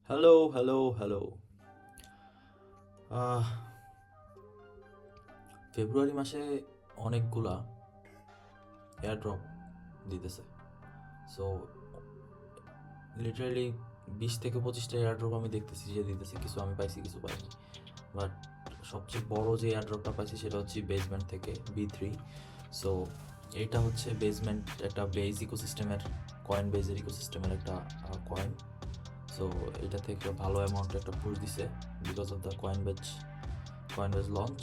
Hello, hello, hello. Ah ফেব্রুয়ারি মাসে অনেকগুলা এয়ারড্রপ দিতেছে। সো লিটারালি 20 থেকে 25টা এয়ারড্রপ আমি দেখতেছি যে দিতেছে। কিছু আমি পাইছি, কিছু পাইনি। বাট সবচেয়ে বড় যে এয়ারড্রপটা পাইছি সেটা হচ্ছে বেসমেন্ট থেকে B3। সো এইটা হচ্ছে বেসমেন্ট, একটা বেজ ইকোসিস্টেমের কয়েন, বেজের ইকোসিস্টেমের একটা কয়েন। সো এটা থেকে ভালো অ্যামাউন্টে একটা পুশ দিছে because of the coin base launch.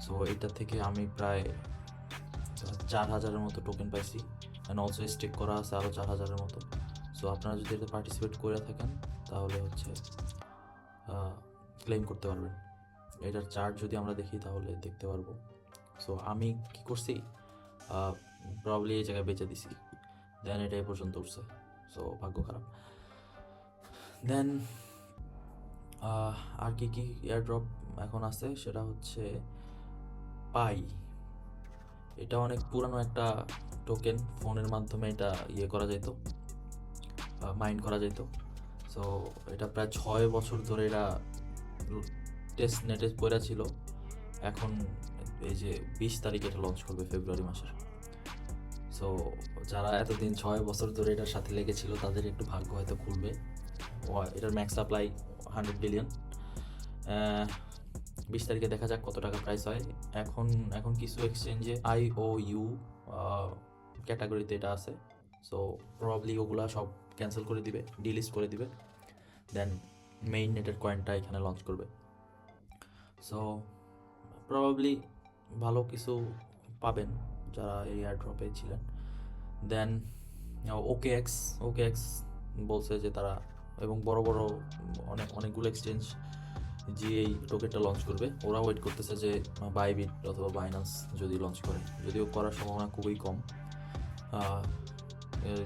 So এটা থেকে আমি প্রায় 4,000-এর মতো টোকেন পাইছি, অ্যান্ড অলসো স্টেক করা আছে আরও 4,000-এর মতো। সো আপনারা যদি এতে পার্টিসিপেট করে থাকেন তাহলে হচ্ছে ক্লেম করতে পারবেন। এটার চার্ট যদি আমরা দেখি তাহলে দেখতে পারবো। সো আমি কি করছি, প্রবলি এই জায়গায় বেচে দিছি, দেন এটা এই পর্যন্ত উঠছে। সো ভাগ্য খারাপ। দেন আর কি কি এয়ারড্রপ এখন আছে সেটা হচ্ছে পাই। এটা অনেক পুরানো একটা টোকেন, ফোনের মাধ্যমে এটা করা যেত, মাইন্ড করা যেত। সো এটা প্রায় 6 বছর ধরে এটা টেস্ট নেটে পড়া ছিল। এখন এই যে 20 তারিখে এটা লঞ্চ করবে, ফেব্রুয়ারি মাসের। সো যারা এতদিন 6 বছর ধরে এটার সাথে লেগেছিল তাদের একটু ভাগ্য হয়তো খুলবে। এটার ম্যাক্স সাপ্লাই 100 বিলিয়ন। 20 তারিখে দেখা যাক কত টাকা প্রাইস হয়। এখন এখন কিছু এক্সচেঞ্জে IOU ক্যাটাগরিতে এটা আছে। সো প্রবাবলি ওগুলা সব ক্যান্সেল করে দিবে, ডিলিস্ট করে দিবে, দেন মেইন নেটের কয়েনটা এখানে লঞ্চ করবে। সো প্রবাবলি ভালো কিছু পাবেন যারা এই এয়ারড্রপে ছিলেন। দেন ওকেএক্স বলছে যে তারা, এবং বড় বড় অনেকগুলো এক্সচেঞ্জ যে এই টোকেনটা লঞ্চ করবে, ওরা ওয়েট করতেছে যে বাইবিট অথবা বাইন্যান্স যদি লঞ্চ করে, যদিও করার সম্ভাবনা খুবই কম,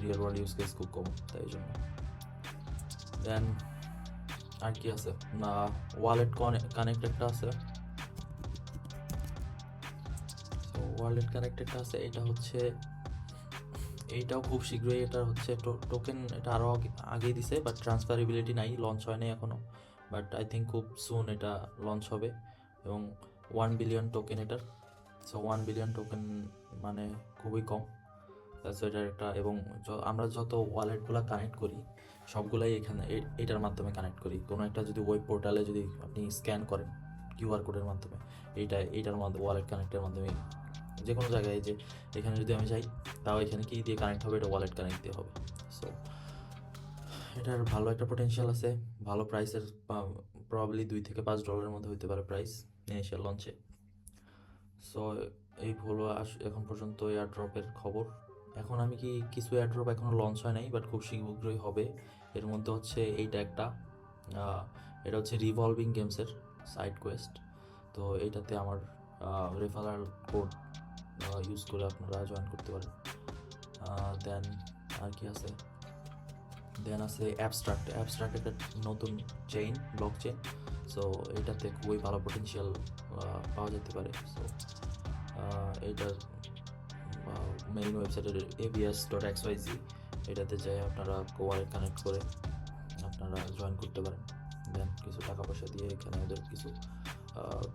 রিয়েল ওয়ার্ল্ড ইউজ কেস খুব কম, তাই জন্য। দেন আর কি আছে না, ওয়ালেট কানেক্টেডটা আছে। তো ওয়ালেট কানেক্টেডটা আছে, এটা হচ্ছে, এইটাও খুব শীঘ্রই, এটা হচ্ছে টোকেন, এটা আরও আগেই দিছে, বাট ট্রান্সফারেবিলিটি নাই, লঞ্চ হয় নাই এখনও। বাট আই থিঙ্ক খুব সুন এটা লঞ্চ হবে, এবং 1 বিলিয়ন টোকেন এটার। সো 1 বিলিয়ন টোকেন মানে খুবই কম। সো এটার একটা, এবং আমরা যত ওয়ালেটগুলো কানেক্ট করি সবগুলাই এখানে এটার মাধ্যমে কানেক্ট করি। কোনো একটা যদি ওয়েব পোর্টালে যদি আপনি স্ক্যান করেন কিউআর কোডের মাধ্যমে, এইটার মাধ্যমে, ওয়ালেট কানেক্টের মাধ্যমে যে কোনো জায়গায়, যে এখানে যদি আমি যাই তাও এখানে কি দিয়ে কানেক্ট হবে, এটা ওয়ালেট কানেক্ট দিয়ে হবে। সো এটার ভালো একটা পোটেনশিয়াল আছে, ভালো প্রাইসের, প্রবাবলি $2 থেকে $5 মধ্যে হতে পারে প্রাইস ইনিশিয়াল লঞ্চে। সো এই হলো এখন পর্যন্ত এয়ারড্রপের খবর। এখন আমি কিছু এয়ারড্রপ এখনও লঞ্চ হয় নাই, বাট খুব শীঘ্রই হবে। এর মধ্যে হচ্ছে এইটা একটা, এটা হচ্ছে রিভলভিং গেমসের সাইড কোয়েস্ট। তো এইটাতে আমার রেফারাল কোড ইউজ করে আপনারা জয়েন করতে পারেন। দেন আর কি আছে, দেন আছে অ্যাবস্ট্রাক্ট একটা নতুন ব্লক চেইন। সো এটাতে খুবই ভালো পোটেনশিয়াল পাওয়া যেতে পারে। সো এইটার মেইন ওয়েবসাইটের abs.xyz, এটাতে যাই আপনারা ওয়ালেট কানেক্ট করে আপনারা জয়েন করতে পারেন। দেন কিছু টাকা পয়সা দিয়ে এখানে ওদের কিছু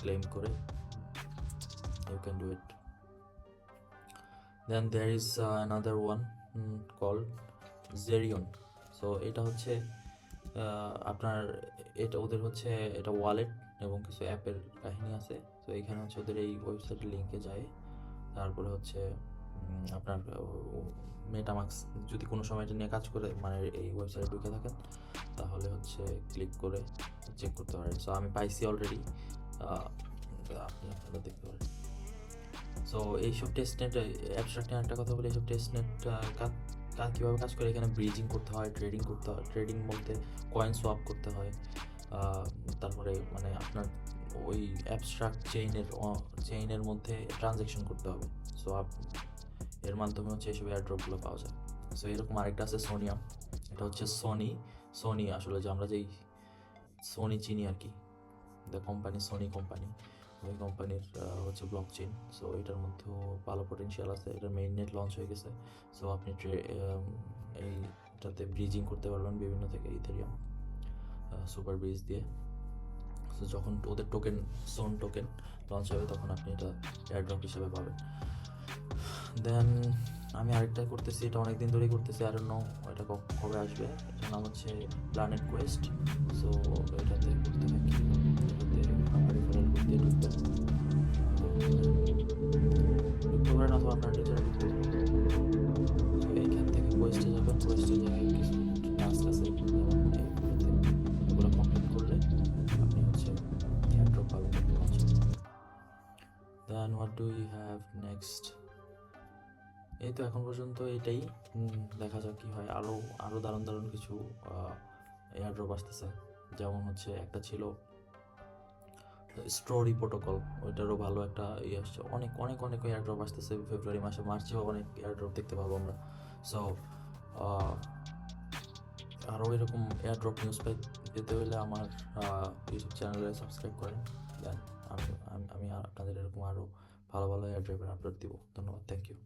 ক্লেম করে you can do it. Then there is another one called Zerion. So এটা হচ্ছে আপনার, এটা ওদের হচ্ছে, এটা ওয়ালেট এবং কিছু অ্যাপের কাহিনী আছে। তো এখানে হচ্ছে ওদের এই ওয়েবসাইটের লিঙ্কে যায়, তারপরে হচ্ছে আপনার মেটামাক্স, যদি কোনো সময় এটা নিয়ে কাজ করে, মানে এই ওয়েবসাইটে ঢুকে থাকেন, তাহলে হচ্ছে ক্লিক করে চেক করতে পারেন। সো আমি পাইছি অলরেডি, আপনি আপনারা দেখতে পারেন। সো এইসব টেস্টনেট, অ্যাবস্ট্রাক্ট একটা কথা বলি, এইসব টেস্টনেট কীভাবে কাজ করে, এখানে ব্রিজিং করতে হয়, ট্রেডিং করতে হয়, ট্রেডিং বলতে কয়েন সোয়াপ করতে হয়। তারপরে মানে আপনার ওই অ্যাবস্ট্রাক্ট চেইনের মধ্যে ট্রানজ্যাকশন করতে হবে। সো এর মাধ্যমে হচ্ছে এইসব এয়ারড্রপগুলো পাওয়া যায়। সো এরকম আরেকটা আছে সোনিয়াম, এটা হচ্ছে সোনি আসলে, যে আমরা যেই সোনি চিনি আর কি, দ্য কোম্পানি, সোনি কোম্পানি, ওই কোম্পানির হচ্ছে ব্লক চেইন। সো এটার মধ্যেও ভালো পোটেনশিয়াল আছে, এটার মেইন নেট লঞ্চ হয়ে গেছে। সো আপনি এইটাতে ব্রিজিং করতে পারবেন বিভিন্ন থেকে ইথেরিয়াম। সুপার ব্রিজ দিয়ে। সো যখন ওদের টোকেন লঞ্চ হবে তখন আপনি এটা এয়ারড্রপ হিসেবে পাবেন। দেন আমি আরেকটা করতেছি, এটা অনেক দিন ধরেই করতেছি, আর নো এটা কবে আসবে। এটার নাম হচ্ছে প্ল্যানেট কোয়েস্ট। সো এটাতে করতে হয় কি, এটাতে রেফারেল করতে ঢুকতে পারেন অথবা আপনার নিজেরা ঢুকতে পারেন। তো এইখান থেকে কোয়েস্টে যাবেন, কোয়েস্টে জায়গায় কিছু টাস্ক আছে, যেমন এইগুলোতে এগুলো কমপ্লিট করলে আপনি হচ্ছে এয়ারড্রপ পাবেন launch. Then what do you have next. এই তো এখন পর্যন্ত এটাই, দেখা যাক কি হয়। আরও দারুণ কিছু এয়ারড্রপ আসতেছে, যেমন হচ্ছে একটা ছিল স্টোরি প্রোটোকল, ওইটারও ভালো একটা ইয়ে আসছে। অনেক এয়ারড্রপ আসতেছে ফেব্রুয়ারি মাসে, মার্চেও অনেক এয়ারড্রপ দেখতে পাবো আমরা। সো আরও এরকম এয়ারড্রপ নিউজ পেতে হলে আমার ইউটিউব চ্যানেলে সাবস্ক্রাইব করেন। দেন আমি আপনাদের এরকম আরও ভালো এয়ারড্রপের আপলোড দিব। ধন্যবাদ, থ্যাংক ইউ।